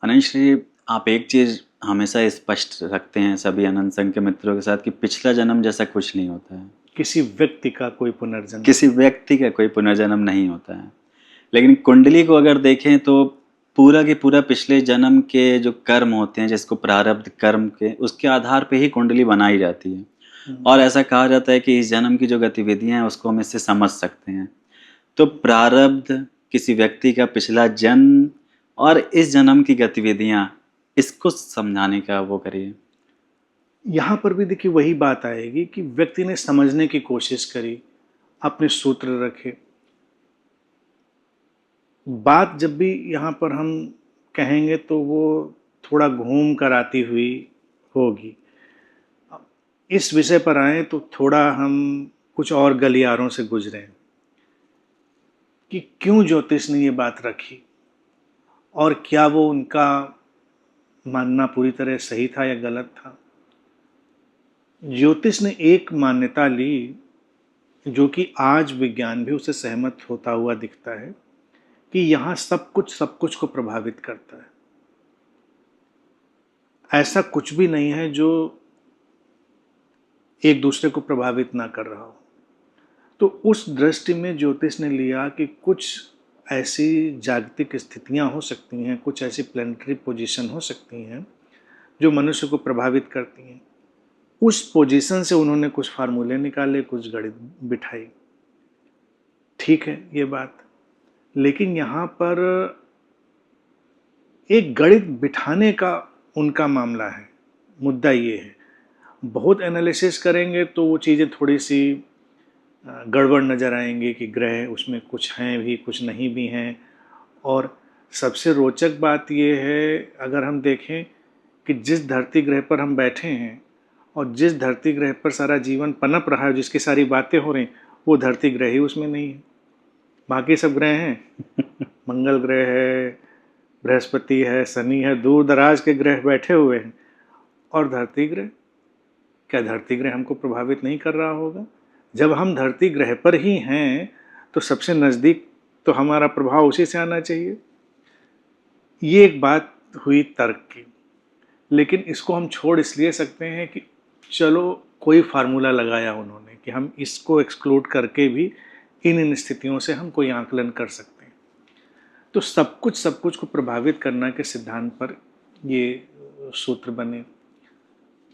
अनंत जी, आप एक चीज हमेशा स्पष्ट रखते हैं सभी अनंत संघ के मित्रों के साथ कि पिछला जन्म जैसा कुछ नहीं होता है। किसी व्यक्ति का कोई पुनर्जन्म, किसी व्यक्ति का कोई पुनर्जन्म नहीं होता है। लेकिन कुंडली को अगर देखें तो पूरा के पूरा पिछले जन्म के जो कर्म होते हैं, जिसको प्रारब्ध कर्म के, उसके आधार पे ही कुंडली बनाई जाती है। और ऐसा कहा जाता है कि इस जन्म की जो गतिविधियां हैं उसको हम इससे समझ सकते हैं। तो प्रारब्ध, किसी व्यक्ति का पिछला जन्म और इस जन्म की गतिविधियां, इसको समझाने का वो करिए। यहाँ पर भी देखिए वही बात आएगी कि व्यक्ति ने समझने की कोशिश करी, अपने सूत्र रखे। बात जब भी यहाँ पर हम कहेंगे तो वो थोड़ा घूम कर आती हुई होगी। इस विषय पर आए तो थोड़ा हम कुछ और गलियारों से गुजरें कि क्यों ज्योतिष ने ये बात रखी और क्या वो उनका मानना पूरी तरह सही था या गलत था। ज्योतिष ने एक मान्यता ली जो कि आज विज्ञान भी उससे सहमत होता हुआ दिखता है कि यहाँ सब कुछ को प्रभावित करता है। ऐसा कुछ भी नहीं है जो एक दूसरे को प्रभावित ना कर रहा हो। तो उस दृष्टि में ज्योतिष ने लिया कि कुछ ऐसी जागतिक स्थितियां हो सकती हैं, कुछ ऐसी प्लैनेटरी पोजीशन हो सकती हैं जो मनुष्य को प्रभावित करती हैं। उस पोजीशन से उन्होंने कुछ फार्मूले निकाले, कुछ गणित बिठाई। ठीक है ये बात, लेकिन यहाँ पर एक गणित बिठाने का उनका मामला है। मुद्दा ये है, बहुत एनालिसिस करेंगे तो वो चीज़ें थोड़ी सी गड़बड़ नज़र आएंगी कि ग्रह उसमें कुछ हैं भी, कुछ नहीं भी हैं। और सबसे रोचक बात ये है, अगर हम देखें कि जिस धरती ग्रह पर हम बैठे हैं और जिस धरती ग्रह पर सारा जीवन पनप रहा है, जिसकी सारी बातें हो रही, वो धरती ग्रह ही उसमें नहीं है। बाकी सब ग्रह हैं मंगल ग्रह है, बृहस्पति है, शनि है, दूर दराज के ग्रह बैठे हुए हैं। और धरती ग्रह, क्या धरती ग्रह हमको प्रभावित नहीं कर रहा होगा? जब हम धरती ग्रह पर ही हैं तो सबसे नज़दीक तो हमारा प्रभाव उसी से आना चाहिए। ये एक बात हुई तर्क की, लेकिन इसको हम छोड़ इसलिए सकते हैं कि चलो कोई फार्मूला लगाया उन्होंने कि हम इसको एक्सक्लूड करके भी इन स्थितियों से हम कोई आकलन कर सकते हैं। तो सब कुछ को प्रभावित करना के सिद्धांत पर ये सूत्र बने,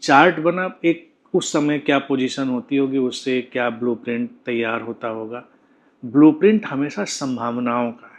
चार्ट बना। एक उस समय क्या पोजीशन होती होगी, उससे क्या ब्लूप्रिंट तैयार होता होगा। ब्लूप्रिंट हमेशा संभावनाओं का है।